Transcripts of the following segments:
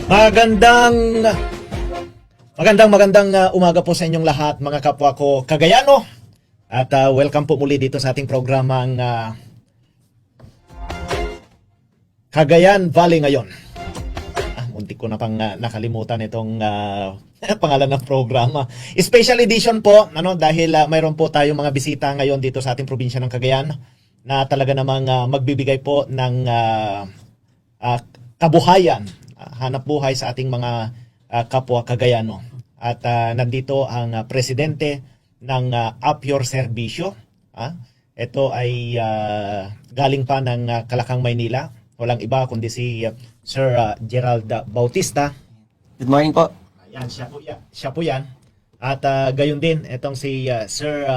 Magandang umaga po sa inyong lahat, mga kapwa ko Cagayano. At welcome po muli dito sa ating programang Cagayan Valley ngayon. Muntik ko na pang nakalimutan itong pangalan ng programa. Special edition po, dahil mayroon po tayong mga bisita ngayon dito sa ating probinsya ng Cagayan na talaga namang magbibigay po ng kabuhayan, hanap buhay sa ating mga kapwa Cagayano. At nandito ang presidente ng Up Your Servicio. Ito ay galing pa ng Calacang, Maynila. Walang iba kundi si Sir Gerald Bautista. Good morning po. Ayan, siya po yan. At gayon din, itong si Sir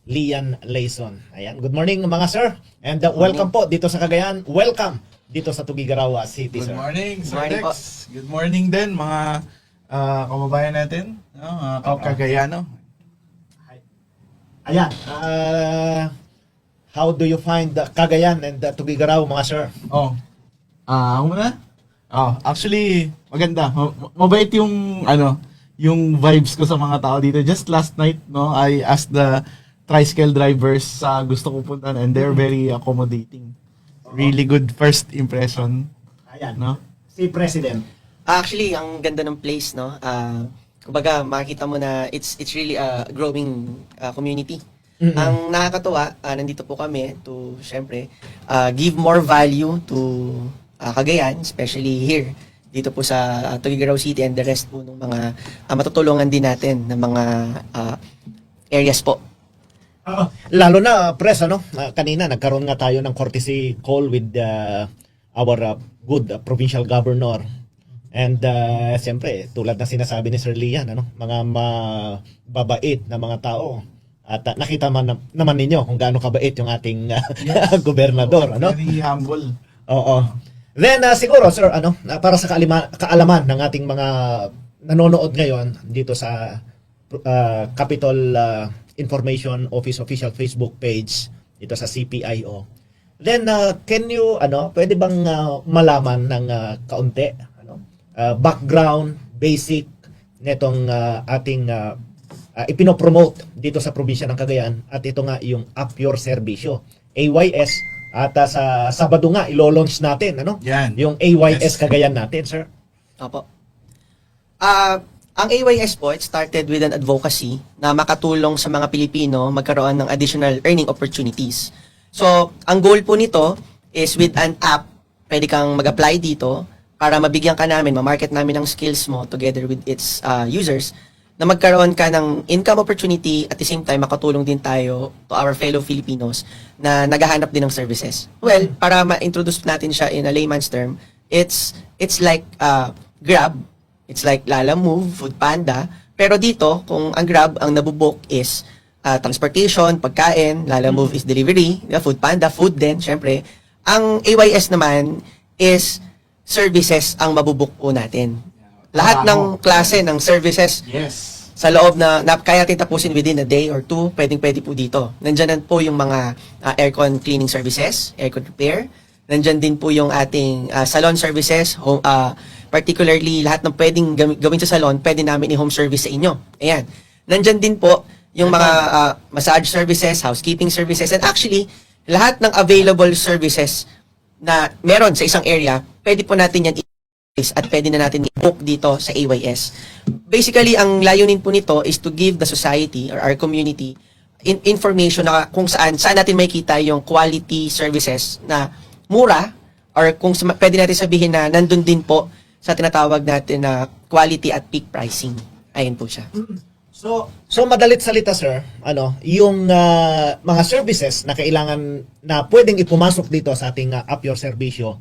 Lian Layson. Ayan, good morning mga sir. And welcome po dito sa Cagayan. Welcome dito sa Tugigarawa City, sir. Good morning, Sir Good morning Dex. Good morning din, mga kababayan natin, Cagayano. Ayan, how do you find Cagayan and Tugigarawa, mga sir? Ako muna? Actually, maganda. Mabait yung, yung vibes ko sa mga tao dito. Just last night, I asked the tricycle drivers sa gusto ko puntan and they're very accommodating. Really good first impression. Ayan, No? si President. Actually, ang ganda ng place, no? Kumbaga, makikita mo na it's really a growing community. Mm-hmm. Ang nakakatuwa, nandito po kami to, syempre, give more value to Cagayan, especially here, dito po sa Tugigaraw City and the rest po ng mga matutulungan din natin ng mga areas po. Lalo na, Pres, kanina nagkaroon nga tayo ng courtesy call with our good provincial governor. And siyempre, tulad na sinasabi ni Sir Lian, mga mababait na mga tao. At nakita naman ninyo kung gaano kabait yung ating gobernador. Very humble. Oo. Then siguro, sir, para sa kaalaman ng ating mga nanonood ngayon dito sa Capitol Information Office official Facebook page dito sa CPIO. Then can you pwede bang malaman ng kaunti background basic netong ating ipinopromote dito sa probinsya ng Cagayan at ito nga yung Up Your Servicio, AYS, at sa Sabado nga ilo-launch natin Yan. yung AYS Yes. Cagayan natin, sir. Opo. Ang AYS po, it started with an advocacy na makatulong sa mga Pilipino magkaroon ng additional earning opportunities. So, ang goal po nito is with an app, pwede kang mag-apply dito para mabigyan ka namin, ma-market namin ang skills mo together with its users na magkaroon ka ng income opportunity at the same time makatulong din tayo to our fellow Filipinos na naghahanap din ng services. Well, para ma-introduce natin siya in a layman's term, it's like Grab, it's like Lalamove, Foodpanda, pero dito kung ang Grab ang nabubook is transportation, pagkain, Lalamove is delivery, Foodpanda, food din, syempre. Ang AYS naman is services ang mabubook po natin. Lahat ng klase ng services Yes. sa loob na kaya natin tapusin within a day or two, pwede po dito. Nandyan po yung mga aircon cleaning services, aircon repair. Nandyan din po yung ating salon services, home, particularly lahat ng pwedeng gawin sa salon, pwede namin i-home service sa inyo. Ayan. Nandyan din po yung mga massage services, housekeeping services, and actually, lahat ng available services na meron sa isang area, pwede po natin yan at pwede na natin i-book dito sa AYS. Basically, ang layunin po nito is to give the society or our community information na kung saan natin makikita yung quality services na mura or kung pwede natin sabihin na nandun din po sa tinatawag natin na quality at peak pricing. Ayun po siya. So madalit salita, sir, yung mga services na kailangan na pwedeng ipumasok dito sa ating Up Your Servicio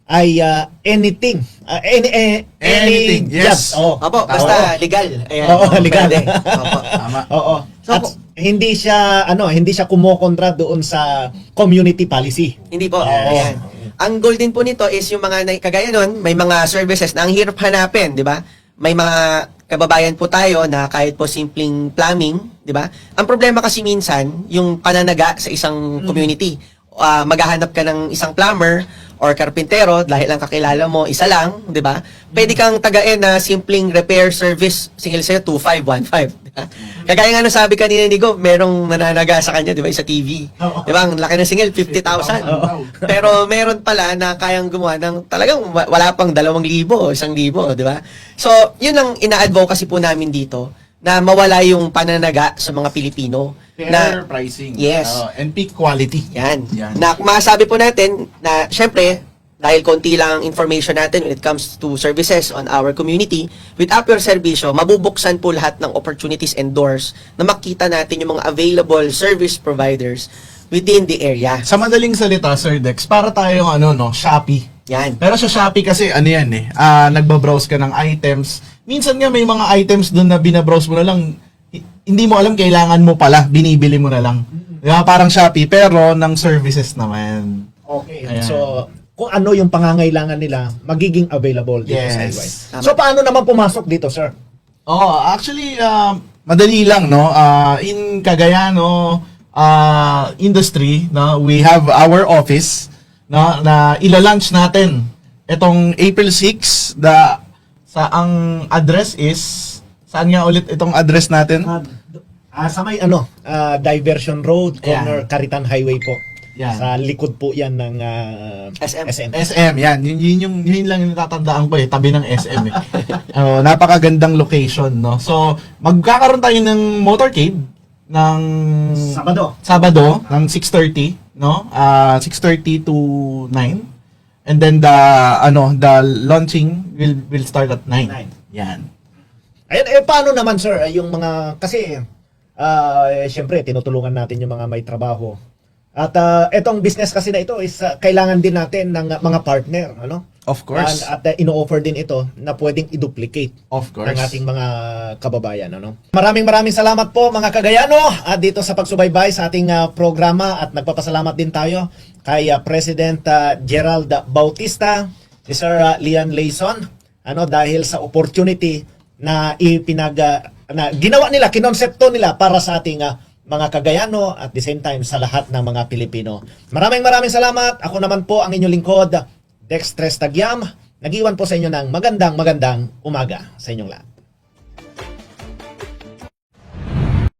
ay anything, Anything, yes. jobs. Opo, basta legal. Ayan. Oo, legal. Pwede. Opo. Tama. Oo. So, At hindi siya kumokontra doon sa community policy. Hindi po. Yes. Ayan. Ang goal din po nito is yung mga kagaya nun, may mga services na ang hirap hanapin, di ba? May mga kababayan po tayo na kahit po simpleng plumbing, di ba? Ang problema kasi minsan, yung pananaga sa isang community. Maghahanap ka ng isang plumber or karpintero, dahil ang kakilala mo, isa lang, di ba? Pwede kang tagain na simpleng repair service, singil sa'yo, 2,515. Di ba? Kagaya nga nung sabi kanina ni Go, merong nananaga sa kanya, di ba, sa TV. Di ba? Ang laki ng singil, 50,000. Pero meron pala na kayang gumawa ng talagang wala pang 2,000 o 1,000, di ba? So, yun ang ina-advocacy po namin dito, na mawala yung pananaga sa mga Pilipino. Fair pricing. Yes. And peak quality. Yan. Yan. Na masabi po natin na syempre, dahil konti lang ang information natin when it comes to services on our community, with Up Your Serbisyo, mabubuksan po lahat ng opportunities and doors na makita natin yung mga available service providers within the area. Sa madaling salita, Sir Dex, para tayong Shopee. Yan. Pero sa Shopee kasi, nagbabrowse ka ng items. Minsan nga may mga items doon na binabrowse mo na lang, hindi mo alam, kailangan mo pala, binibili mo na lang. Diba? Parang Shopee, pero ng services naman. Okay. Ayan. So, kung ano yung pangangailangan nila, magiging available dito sa Yes. LY. Tama. So, paano naman pumasok dito, sir? Actually, madali lang, no? In Cagayan, industry, no? We have our office, no? Na ilalunch natin itong April 6, ang address is, saan nga ulit itong address natin? Sa may Diversion Road, corner Ayan. Caritan Highway po. Yan. Sa likod po yan ng SM. SM, yan. Yun lang yung natatandaan ko tabi ng SM napakagandang location, no? So, magkakaroon tayo ng motorcade ng Sabado ng 6:30, no? 6:30 to 9. And then the launching will start at 9. 9. Yan. Ayan, paano naman, sir, yung mga, kasi, syempre, tinutulungan natin yung mga may trabaho. At etong business kasi na ito is kailangan din natin ng mga partner, ano? Of course. At ino-offer din ito na pwedeng i-duplicate Of course. ng ating mga kababayan, ano? Maraming salamat po mga Kagayano at dito sa pagsubaybay sa ating programa at nagpapasalamat din tayo kay President Gerald Bautista, si Sir Lian Layson, dahil sa opportunity na na ginawa nila, kinonsepto nila para sa ating mga Kagayano at the same time sa lahat ng mga Pilipino. Maraming salamat. Ako naman po ang inyong lingkod, Dextres Tagyam. Nag-iwan po sa inyo ng magandang umaga sa inyong lahat.